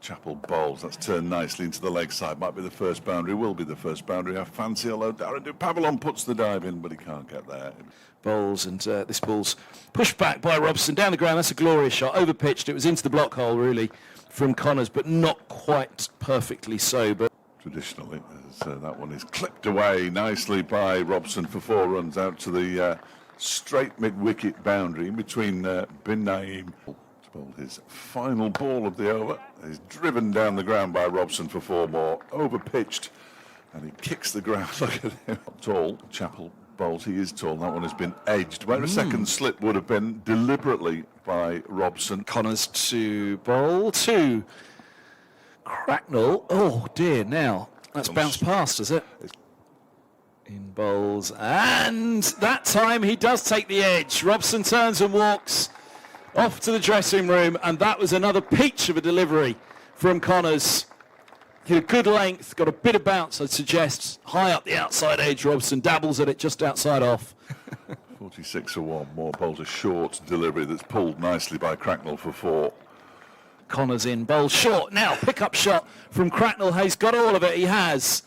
Chappell bowls. That's turned nicely into the leg side. Might be the first boundary. Will be the first boundary. I fancy, although Darren Pavillon puts the dive in, but he can't get there. Bowls, and this ball's pushed back by Robson down the ground. That's a glorious shot. Overpitched. It was into the block hole, really, from Connors, but not quite perfectly so. But traditionally, that one is clipped away nicely by Robson for 4 runs out to the straight mid-wicket boundary in between Bin Naeem. His final ball of the over is driven down the ground by Robson for 4 more. Overpitched, and he kicks the ground. Look at him. Tall, Chappell bowls. He is tall. That one has been edged, where a second slip would have been deliberately by Robson. Connors to bowl to Cracknell. Oh dear, now that's bounced past, is it? In bowls, and that time he does take the edge. Robson turns and walks off to the dressing room, and that was another peach of a delivery from Connors. Hit a good length, got a bit of bounce, I'd suggest. High up the outside edge, Robson dabbles at it just outside off. 46 for 1, more bowls a short delivery that's pulled nicely by Cracknell for 4. Connors in, bowl short. Now, pick-up shot from Cracknell. He's got all of it, he has.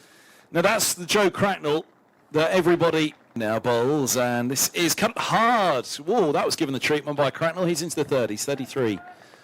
Now that's the Joe Cracknell that everybody now bowls, and this is cut hard. Whoa, that was given the treatment by Cracknell. He's into the 30s, 33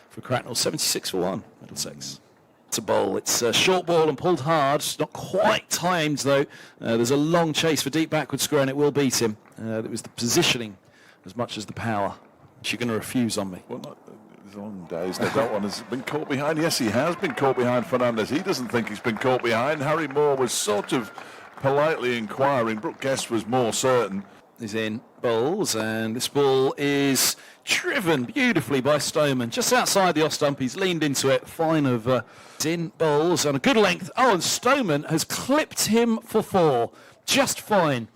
for Cracknell, 76 for 1, Middlesex. It's a bowl. It's a short ball and pulled hard. Not quite timed, though. There's a long chase for deep backward square, and it will beat him. It was the positioning as much as the power. She's going to refuse on me. Well, not his own days. That one has been caught behind. Yes, he has been caught behind Fernandez. He doesn't think he's been caught behind. Harry Moore was sort of politely inquiring. Brooke Guest was more certain. He's in bowls, and this ball is driven beautifully by Stoneman just outside the off stump. He's leaned into it. Fine of in bowls on a good length. Oh, and Stoneman has clipped him for 4. Just fine.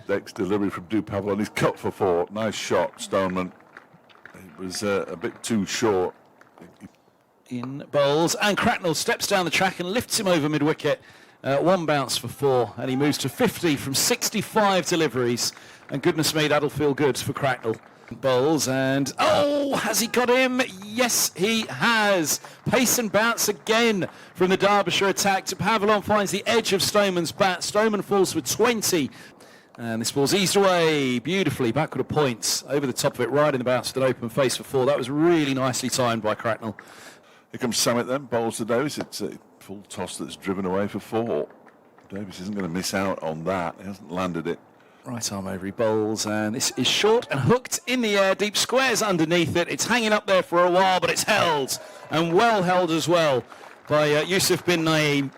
Next delivery from Pavillon. He's cut for 4. Nice shot, Stoneman. It was a bit too short. In bowls, and Cracknell steps down the track and lifts him over mid-wicket. 1 bounce for 4, and he moves to 50 from 65 deliveries. And goodness me, that'll feel good for Cracknell. Bowls, and oh, has he got him? Yes, he has. Pace and bounce again from the Derbyshire attack. Pavillon finds the edge of Stoneman's bat. Stoneman falls for 20. And this ball's eased away beautifully, backward of points, over the top of it, right in the bounce with an open face for 4. That was really nicely timed by Cracknell. Here comes Samet then, bowls to Davis. It's a full toss that's driven away for 4. Davis isn't going to miss out on that. He hasn't landed it. Right arm over, he bowls, and this is short and hooked in the air. Deep squares underneath it. It's hanging up there for a while, but it's held, and well held as well by Yusuf Bin Naeem.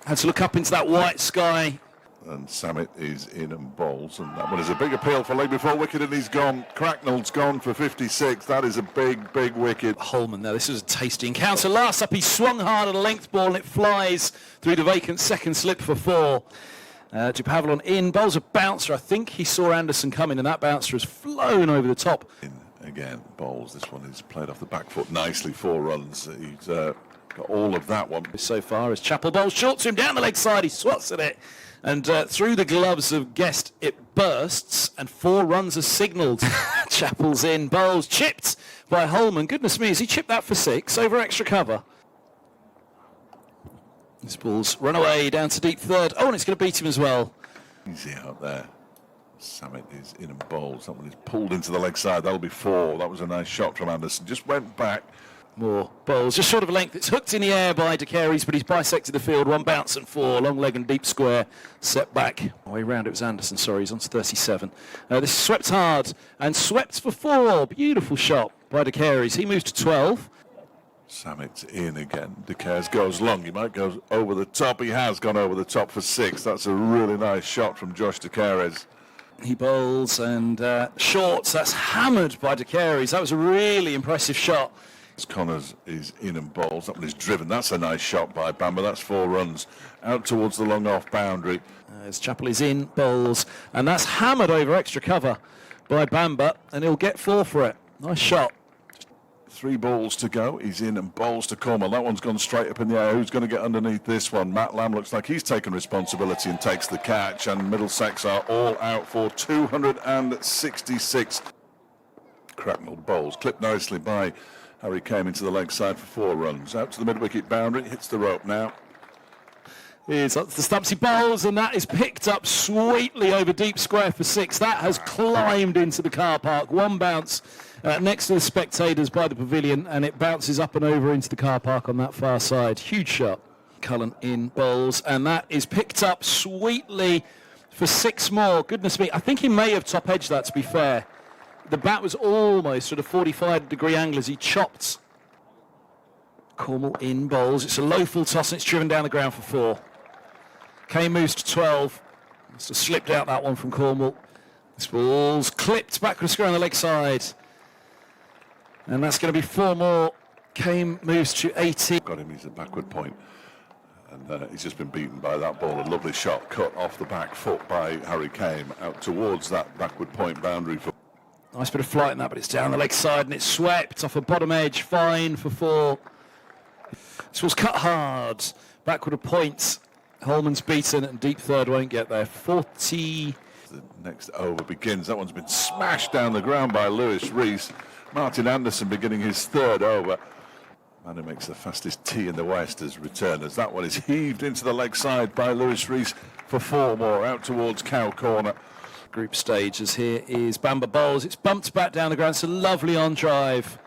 Had to look up into that white sky. And Samet is in and bowls, and that one is a big appeal for leg before wicket, and he's gone. Cracknell's gone for 56. That is a big, big wicket. Holman there, this was a tasty encounter. Last up, he swung hard at a length ball, and it flies through the vacant second slip for 4. Pavillon in, bowls a bouncer. I think he saw Anderson coming, and that bouncer has flown over the top. In again, bowls. This one is played off the back foot nicely. 4 runs. He's got all of that one. So far as Chappell bowls short to him down the leg side. He swats at it, and through the gloves of Guest, it bursts, and 4 runs are signalled. Chappell's in, bowls chipped by Holman. Goodness me, has he chipped that for 6 over extra cover? This ball's run away down to deep third. Oh, and it's going to beat him as well. Easy out there. Samet is in and bowls. That one is pulled into the leg side. That'll be 4. That was a nice shot from Anderson. Just went back. More bowls, just short of a length. It's hooked in the air by De Carey's, but he's bisected the field. 1 bounce and 4. Long leg and deep square. Set back. Way round, it was Anderson, sorry. He's on to 37. This is swept hard and swept for 4. Beautiful shot by De Carey's. He moves to 12. Samet's in again. De Caires goes long. He might go over the top. He has gone over the top for 6. That's a really nice shot from Josh De Caires. He bowls and shorts. That's hammered by De Carey's. That was a really impressive shot. Connors is in and bowls. That one is driven. That's a nice shot by Bamba. That's 4 runs out towards the long off boundary. As Chappell is in, bowls, and that's hammered over extra cover by Bamba, and he'll get 4 for it. Nice shot. 3 balls to go. He's in and bowls to Cornwell. That one's gone straight up in the air. Who's going to get underneath this one? Matt Lamb looks like he's taken responsibility and takes the catch, and Middlesex are all out for 266. Cracknell bowls, clipped nicely by Harry Came into the leg side for 4 runs. Out to the mid-wicket boundary, hits the rope now. Here's up to the Stumpsy bowls, and that is picked up sweetly over deep square for 6. That has climbed into the car park. One bounce next to the spectators by the pavilion, and it bounces up and over into the car park on that far side. Huge shot. Cullen in bowls, and that is picked up sweetly for 6 more. Goodness me, I think he may have top edged that, to be fair. The bat was almost at a 45-degree angle as he chopped. Cornwall in bowls. It's a low full toss, and it's driven down the ground for 4. Came moves to 12. Must have slipped out that one from Cornwall. This ball's clipped backward square on the leg side. And that's going to be 4 more. Came moves to 80. Got him, he's a backward point. And he's just been beaten by that ball. A lovely shot cut off the back foot by Harry Came out towards that backward point boundary. Nice bit of flight in that, but it's down the leg side and it's swept off a bottom edge. Fine for 4. This was cut hard. Backward a point. Holman's beaten and deep third won't get there. 40. The next over begins. That one's been smashed down the ground by Luis Reece. Martin Anderson beginning his 3rd over. Man who makes the fastest tee in the West has returned as that one is heaved into the leg side by Luis Reece for 4 more out towards Cow Corner. Group stages. Here is Bamba bowls. It's bumped back down the ground. It's a lovely on drive.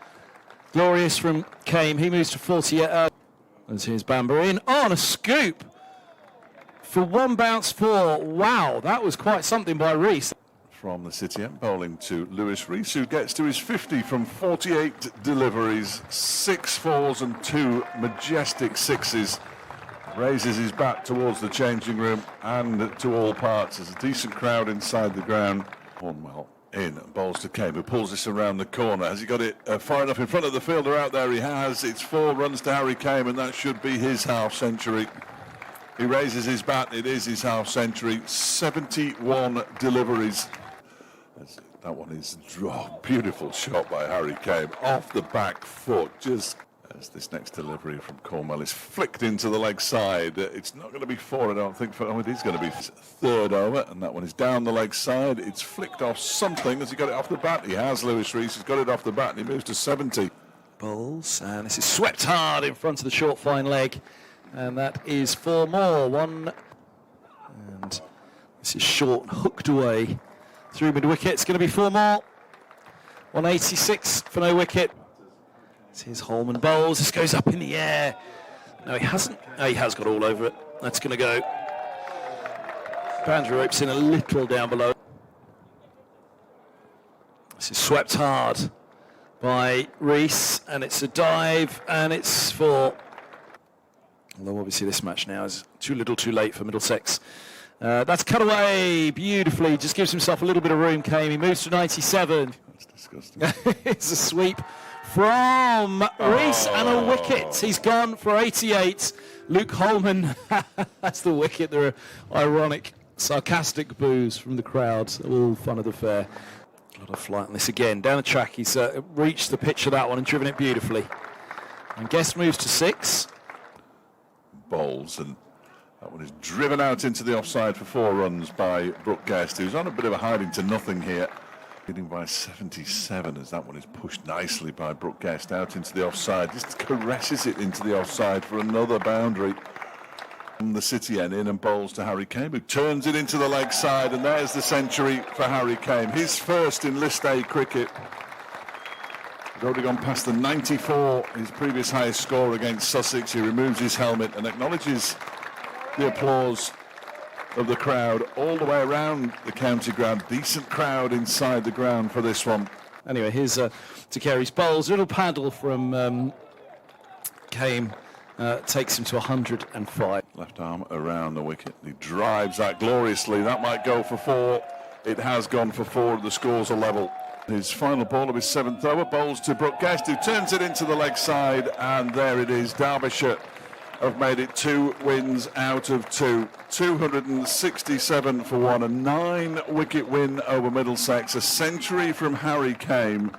Glorious from Came. He moves to 48. As here's Bamba in on a scoop. For 1 bounce 4. Wow, that was quite something by Reece. From the City End, bowling to Luis Reece, who gets to his 50 from 48 deliveries, 6 4s and 2 majestic 6s. Raises his bat towards the changing room and to all parts. There's a decent crowd inside the ground. Cornwell in, bowls to Came, who pulls this around the corner. Has he got it far enough in front of the fielder? Out there he has. It's 4 runs to Harry Came, and that should be his half century. He raises his bat, it is his half century. 71 deliveries. That one is a beautiful shot by Harry Came off the back foot. Just as this next delivery from Cornwell is flicked into the leg side. It's not going to be 4, I don't think. It is going to be his 3rd over, and that one is down the leg side. It's flicked off something. Has he got it off the bat? He has. Luis Reece has got it off the bat, and he moves to 70. Bowls, and this is swept hard in front of the short fine leg, and that is 4 more. 1, and this is short, hooked away through mid-wicket. It's going to be 4 more. 186 for no wicket. Here's Holman bowls. This goes up in the air. No, he hasn't. No, he has got all over it. That's going to go. Boundary ropes in a little down below. This is swept hard by Reece, and it's a dive, and it's 4. Although obviously this match now is too little too late for Middlesex. That's cut away beautifully. Just gives himself a little bit of room, Came. He moves to 97. That's disgusting. It's a sweep from Reece and a wicket. He's gone for 88. Luke Holman has the wicket. There are ironic, sarcastic boos from the crowd. All fun of the fair. A lot of flight on this again. Down the track, he's reached the pitch of that one and driven it beautifully. And Guest moves to 6. Bowls, and that one is driven out into the offside for 4 runs by Brooke Guest, who's on a bit of a hiding to nothing here. Leading by 77 as that one is pushed nicely by Brooke Guest out into the offside. Just caresses it into the offside for another boundary. From the City End in and bowls to Harry Came, who turns it into the leg side, and there's the century for Harry Came. His first in List A cricket. He's already gone past the 94, his previous highest score against Sussex. He removes his helmet and acknowledges the applause of the crowd all the way around the county ground. Decent crowd inside the ground for this one. Anyway, here's to Kerry's bowls. A little paddle from Came takes him to 105. Left arm around the wicket. He drives that gloriously. That might go for 4. It has gone for 4. The scores are level. His final ball of his 7th over, bowls to Brooke Guest, who turns it into the leg side, and there it is. Derbyshire have made it 2 wins out of 2. 267 for 1, a 9-wicket win over Middlesex, a century from Harry Came.